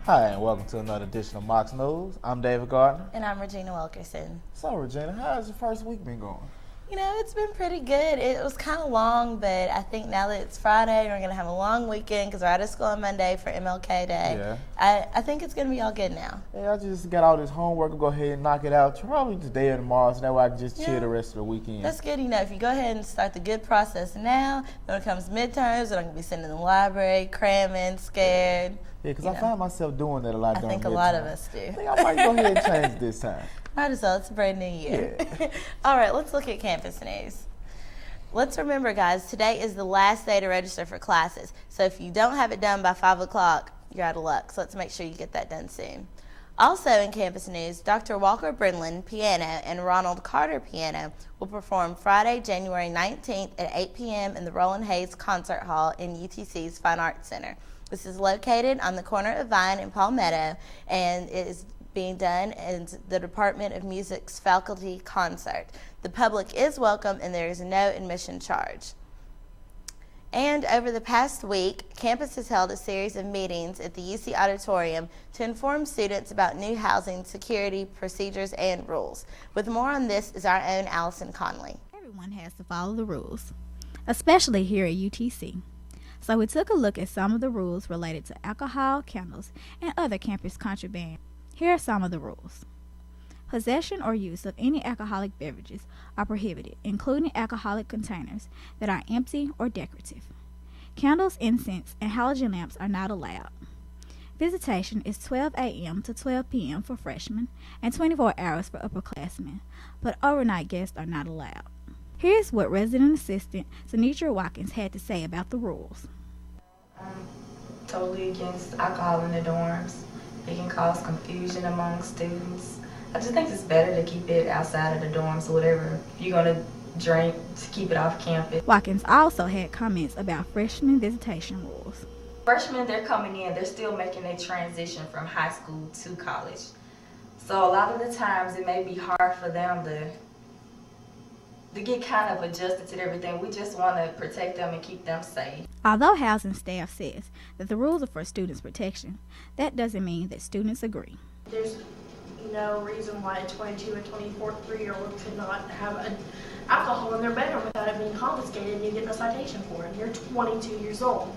Hi, and welcome to another edition of Mocs News. I'm David Gardner. And I'm Regina Wilkerson. So, Regina, how's your first week been going? You know, it's been pretty good. It was kind of long, but I think now that it's Friday, we're going to have a long weekend because we're out of school on Monday for MLK Day. Yeah. I think it's going to be all good now. Yeah, I just got all this homework. I'll go ahead and knock it out probably today or tomorrow, so that way I can just chill the rest of the weekend. That's good. You know, if you go ahead and start the good process now, when it comes midterms, we're going to be sitting in the library, cramming, scared. Yeah, because I find myself doing that a lot during I think a lot of us do. I think I might go ahead and change this time. Might as well. It's a brand new year. Yeah. All right, let's look at campus news. Let's remember, guys, today is the last day to register for classes. So if you don't have it done by 5 o'clock, you're out of luck. So let's make sure you get that done soon. Also in campus news, Dr. Walker Brinlin, piano, and Ronald Carter, piano, will perform Friday, January 19th at 8 p.m. in the Roland Hayes Concert Hall in UTC's Fine Arts Center. This is located on the corner of Vine and Palmetto, and it is being done in the Department of Music's faculty concert. The public is welcome and there is no admission charge. And over the past week, campus has held a series of meetings at the UC Auditorium to inform students about new housing security procedures and rules. With more on this is our own Allison Conley. Everyone has to follow the rules, especially here at UTC. So we took a look at some of the rules related to alcohol, candles, and other campus contraband. Here are some of the rules. Possession or use of any alcoholic beverages are prohibited, including alcoholic containers that are empty or decorative. Candles, incense, and halogen lamps are not allowed. Visitation is 12 a.m. to 12 p.m. for freshmen and 24 hours for upperclassmen, but overnight guests are not allowed. Here's what resident assistant Sanitra Watkins had to say about the rules. I'm totally against alcohol in the dorms. It can cause confusion among students. I just think it's better to keep it outside of the dorms or whatever. If you're going to drink, to keep it off campus. Watkins also had comments about freshman visitation rules. Freshmen, they're coming in, they're still making a transition from high school to college. So a lot of the times it may be hard for them to get kind of adjusted to everything. We just want to protect them and keep them safe. Although housing staff says that the rules are for students' protection, that doesn't mean that students agree. There's no reason why a 22 and 24-year-old could not have alcohol in their bedroom without it being confiscated and you get a citation for it. You're 22 years old.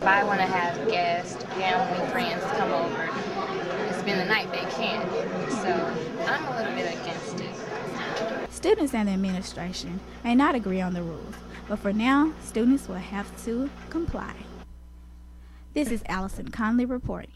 If I want to have guests, family, friends come over and spend the night, they can. So I'm a little bit against it. Students and the administration may not agree on the rules, but for now, students will have to comply. This is Allison Conley reporting.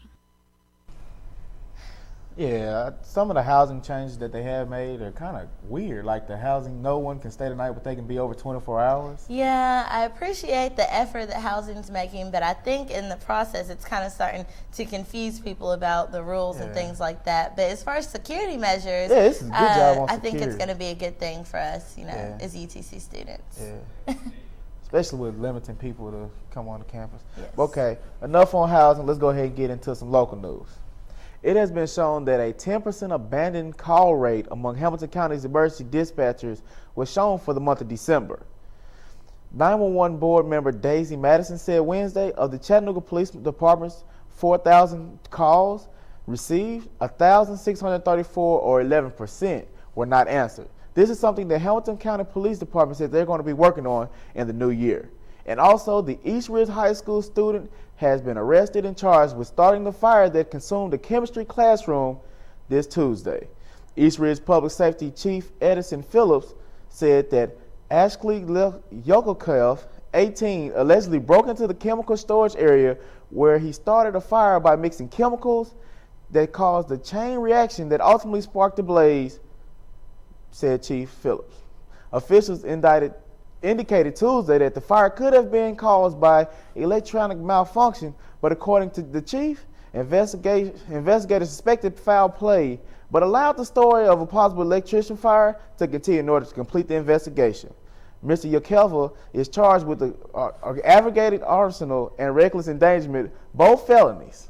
Yeah, some of the housing changes that they have made are kind of weird. Like the housing, no one can stay the night, but they can be over 24 hours. Yeah, I appreciate the effort that housing's making, but I think in the process it's kind of starting to confuse people about the rules and things like that. But as far as security measures, it's a good job on I think it's security. going to be a good thing for us, as UTC students. Yeah. Especially with limiting people to come on the campus. Yes. Okay, enough on housing. Let's go ahead and get into some local news. It has been shown that a 10% abandoned call rate among Hamilton County's emergency dispatchers was shown for the month of December. 911 board member Daisy Madison said Wednesday of the Chattanooga Police Department's 4,000 calls received, 1,634 or 11% were not answered. This is something the Hamilton County Police Department said they're going to be working on in the new year. And also, the East Ridge High School student has been arrested and charged with starting the fire that consumed the chemistry classroom this Tuesday. East Ridge Public Safety Chief Edison Phillips said that Ashley Yokelkev, 18, allegedly broke into the chemical storage area where he started a fire by mixing chemicals that caused a chain reaction that ultimately sparked the blaze, said Chief Phillips. Officials indicated Tuesday that the fire could have been caused by electronic malfunction, but according to the chief, investigators suspected foul play, but allowed the story of a possible electrician fire to continue in order to complete the investigation. Mr. Yokelva is charged with the aggravated arson and reckless endangerment, both felonies.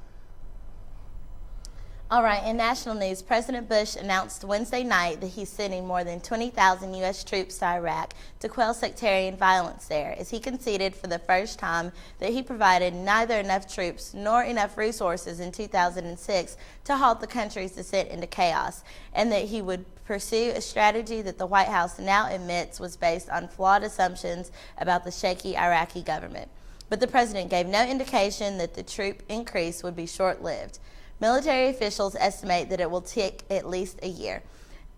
All right, in national news, President Bush announced Wednesday night that he's sending more than 20,000 U.S. troops to Iraq to quell sectarian violence there, as he conceded for the first time that he provided neither enough troops nor enough resources in 2006 to halt the country's descent into chaos, and that he would pursue a strategy that the White House now admits was based on flawed assumptions about the shaky Iraqi government. But the president gave no indication that the troop increase would be short-lived. Military officials estimate that it will take at least a year.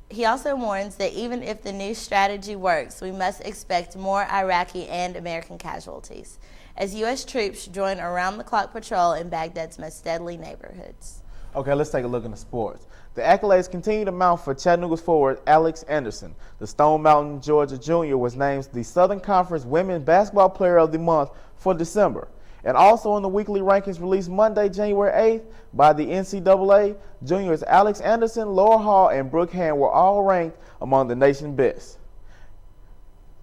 He also warns that even if the new strategy works, we must expect more Iraqi and American casualties, as U.S. troops join around-the-clock patrol in Baghdad's most deadly neighborhoods. Okay, let's take a look into sports. The accolades continue to mount for Chattanooga's forward Alex Anderson. The Stone Mountain, Georgia Junior was named the Southern Conference Women's Basketball Player of the Month for December. And also in the weekly rankings released Monday, January 8th by the NCAA, juniors Alex Anderson, Laura Hall, and Brooke Hand were all ranked among the nation's best.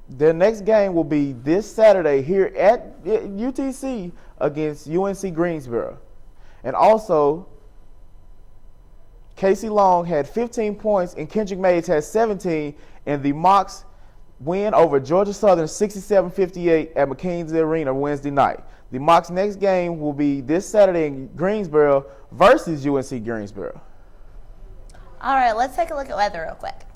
Their next game will be this Saturday here at UTC against UNC Greensboro. And also, Casey Long had 15 points and Kendrick Mays had 17 in the Mocs win over Georgia Southern 67-58 at McKinsey Arena Wednesday night. The Mocs' next game will be this Saturday in Greensboro versus UNC Greensboro. All right, let's take a look at weather real quick.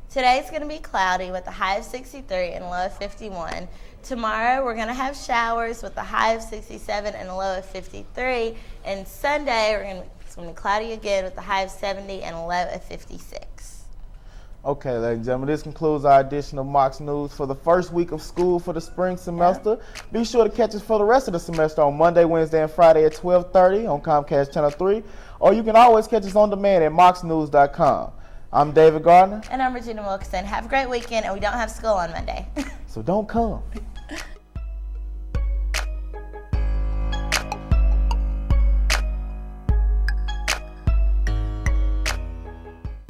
Today's going to be cloudy with a high of 63 and a low of 51. Tomorrow we're going to have showers with a high of 67 and a low of 53. And Sunday it's going to be cloudy again with a high of 70 and a low of 56. Okay, ladies and gentlemen, this concludes our edition of Mocs News for the first week of school for the spring semester. Be sure to catch us for the rest of the semester on Monday, Wednesday, and Friday at 12:30 on Comcast Channel 3, or you can always catch us on demand at mocsnews.com. I'm David Gardner. And I'm Regina Wilkerson. Have a great weekend, and we don't have school on Monday. So don't come.